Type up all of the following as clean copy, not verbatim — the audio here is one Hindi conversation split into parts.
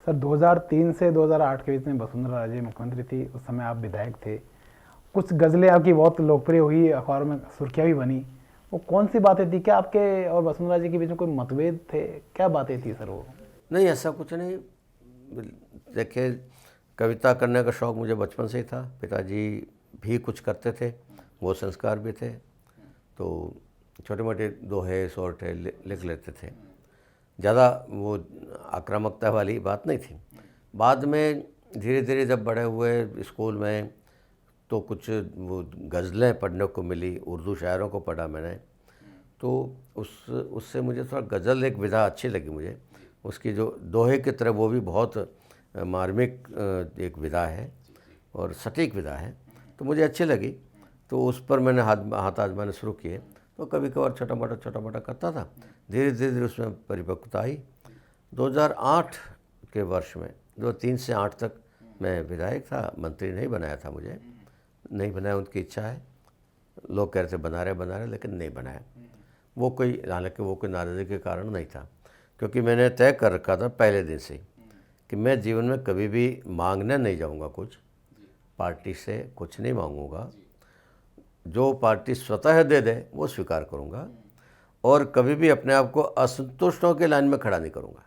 सर 2003 से 2008 के बीच में वसुंधरा राजे मुख्यमंत्री थी, उस समय आप विधायक थे। कुछ गज़लें आपकी बहुत लोकप्रिय हुई, अखबारों में सुर्खियाँ भी बनी। वो कौन सी बातें थी? क्या आपके और वसुंधरा जी के बीच में कोई मतभेद थे? क्या बातें थी सर वो? नहीं, ऐसा कुछ नहीं। देखिए, कविता करने का शौक़ मुझे बचपन से ही था। पिताजी भी कुछ करते थे, वो संस्कार भी थे, तो छोटे मोटे दोहे सोरठे लिख लेते थे। ज़्यादा वो आक्रामकता वाली बात नहीं थी। बाद में धीरे धीरे जब बड़े हुए स्कूल में, तो कुछ वो गज़लें पढ़ने को मिली, उर्दू शायरों को पढ़ा मैंने, तो उससे मुझे थोड़ा गज़ल एक विधा अच्छी लगी मुझे। उसकी जो दोहे की तरह वो भी बहुत मार्मिक एक विधा है और सटीक विधा है, तो मुझे अच्छी लगी। तो उस पर मैंने हाथ आजमाने शुरू किए। तो कभी कभार छोटा मोटा करता था। धीरे धीरे उसमें परिपक्वता आई। 2008 के वर्ष में 2003 से 8 तक मैं विधायक था। मंत्री नहीं बनाया था मुझे, नहीं बनाया, उनकी इच्छा है। लोग कह रहे थे बना रहे, लेकिन नहीं बनाया। वो कोई, हालांकि वो कोई नाराज़गी के कारण नहीं था, क्योंकि मैंने तय कर रखा था पहले दिन से कि मैं जीवन में कभी भी मांगने नहीं जाऊंगा, कुछ पार्टी से कुछ नहीं मांगूंगा। जो पार्टी स्वतः दे दे वो स्वीकार करूंगा, और कभी भी अपने आप को असंतुष्टों के लाइन में खड़ा नहीं करूंगा।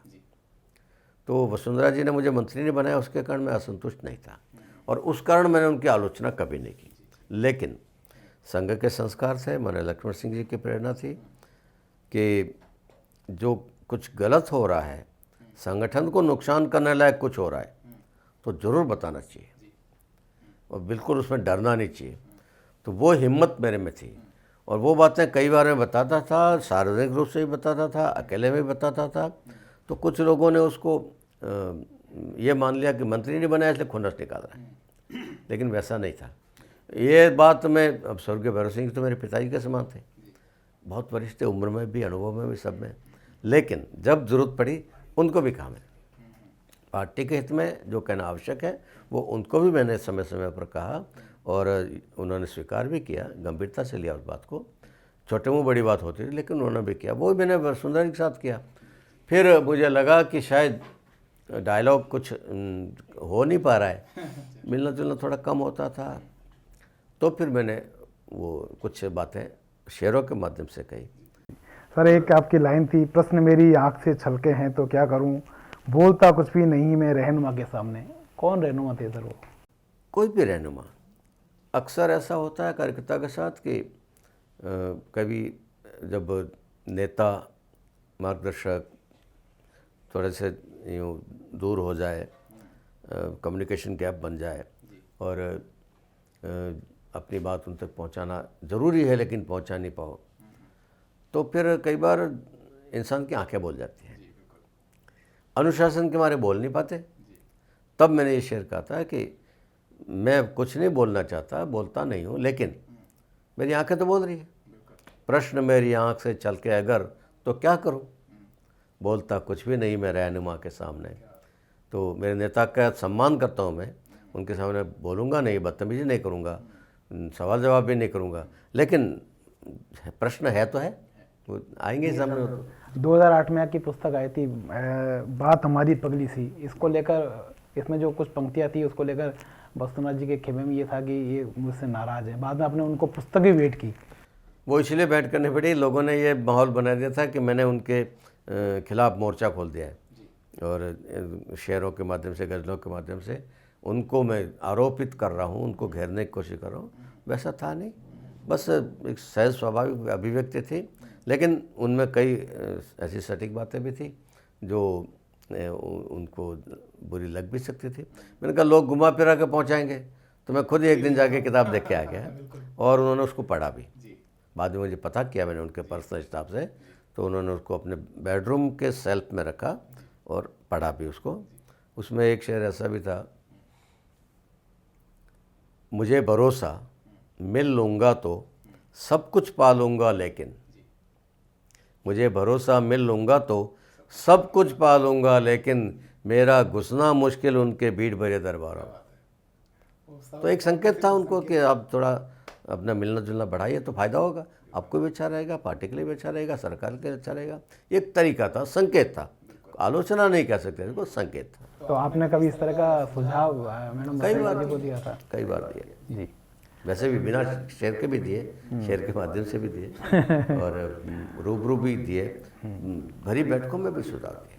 तो वसुंधरा जी ने मुझे मंत्री नहीं बनाया, उसके कारण मैं असंतुष्ट नहीं था, और उस कारण मैंने उनकी आलोचना कभी नहीं की। लेकिन संघ के संस्कार से, मैंने लक्ष्मण सिंह जी की प्रेरणा थी कि जो कुछ गलत हो रहा है, संगठन को नुकसान करने लायक कुछ हो रहा है, तो ज़रूर बताना चाहिए, और बिल्कुल उसमें डरना नहीं चाहिए। तो वो हिम्मत मेरे में थी, और वो बातें कई बार मैं बताता था, सार्वजनिक रूप से भी बताता था, अकेले में भी बताता था। तो कुछ लोगों ने उसको ये मान लिया कि मंत्री नहीं बनाया इसलिए खुन्नस निकाल रहा है, लेकिन वैसा नहीं था। ये बात मैं, अब स्वर्गीय भैरव सिंह तो मेरे पिताजी के समान थे, बहुत वरिष्ठ थे, उम्र में भी, अनुभव में भी, सब में। लेकिन जब ज़रूरत पड़ी उनको भी कहा मैंने, पार्टी के हित में जो कहना आवश्यक है वो उनको भी मैंने समय समय पर कहा, और उन्होंने स्वीकार भी किया, गंभीरता से लिया उस बात को। छोटे मुँह बड़ी बात होती थी, लेकिन उन्होंने भी किया। वो भी मैंने वसुंधरा के साथ किया। फिर मुझे लगा कि शायद डायलॉग कुछ हो नहीं पा रहा है, मिलना जुलना थोड़ा कम होता था, तो फिर मैंने वो कुछ बातें शेरों के माध्यम से कही। सर एक आपकी लाइन थी, प्रश्न मेरी आंख से छलके हैं तो क्या करूं, बोलता कुछ भी नहीं मैं रहनुमा के सामने। कौन रहनुमा थे सर वो? कोई भी रहनुमा। अक्सर ऐसा होता है कार्यकर्ता के साथ कि कभी जब नेता, मार्गदर्शक थोड़े से यूँ दूर हो जाए, कम्युनिकेशन गैप बन जाए, और अपनी बात उन तक पहुंचाना ज़रूरी है लेकिन पहुंचा नहीं पाओ, तो फिर कई बार इंसान की आंखें बोल जाती हैं, अनुशासन के मारे बोल नहीं पाते। तब मैंने ये शेर कहा था कि मैं कुछ नहीं बोलना चाहता, बोलता नहीं हूँ, लेकिन मेरी आंखें तो बोल रही है। प्रश्न मेरी आंख से चल के अगर तो क्या करूँ, बोलता कुछ भी नहीं मैं रहनुमा के सामने। तो मेरे नेता का सम्मान करता हूँ मैं, उनके सामने बोलूँगा नहीं, बदतमीजी नहीं करूँगा, सवाल जवाब भी नहीं करूँगा, लेकिन प्रश्न है तो है, वो आएंगे सामने। 2008 में आपकी पुस्तक आई थी, बात हमारी पगली सी। इसको लेकर, इसमें जो कुछ पंक्तियाँ थी उसको लेकर वसुंधरा जी के खेमे में ये था कि ये मुझसे नाराज़ है। बाद में आपने उनको पुस्तक भी भेंट की। वो इसलिए भेंट करनी पड़ी, लोगों ने ये माहौल बना दिया था कि मैंने उनके खिलाफ मोर्चा खोल दिया है, और शेरों के माध्यम से, गज़लों के माध्यम से उनको मैं आरोपित कर रहा हूँ, उनको घेरने की कोशिश कर रहा हूँ। वैसा था नहीं, बस एक सहज स्वाभाविक अभिव्यक्ति थी, लेकिन उनमें कई ऐसी सटीक बातें भी थी जो उनको बुरी लग भी सकती थी। मैंने कहा लोग घुमा फिरा के पहुँचाएँगे, तो मैं खुद ही एक दिन जाके किताब देख के आ गया, और उन्होंने उसको पढ़ा भी। बाद में मुझे पता किया मैंने उनके पर्सनल स्टाफ से, तो उन्होंने उसको अपने बेडरूम के शेल्फ में रखा और पढ़ा भी उसको। उसमें एक शेर ऐसा भी था, मुझे भरोसा मिल लूँगा तो सब कुछ पा लूँगा, लेकिन मुझे भरोसा मिल लूँगा तो सब कुछ पा लूँगा, लेकिन मेरा घुसना मुश्किल उनके भीड़ भरे दरबारों में। तो एक संकेत था उनको कि आप थोड़ा अपना मिलना जुलना बढ़ाइए तो फ़ायदा होगा, आपको भी अच्छा रहेगा, पार्टी के लिए भी अच्छा रहेगा, सरकार के लिए अच्छा रहेगा। एक तरीका था, संकेत था, आलोचना नहीं कह सकते, इसको संकेत था। तो आपने कभी इस तरह का सुझाव मैडम कई भट्टाचार्य बार जी को दिया था? कई बार दिए, जी। वैसे भी बिना शेयर के भी दिए, शेयर के माध्यम से भी दिए और रूबरू भी दिए, भरी बैठकों में भी सुझाव दिए।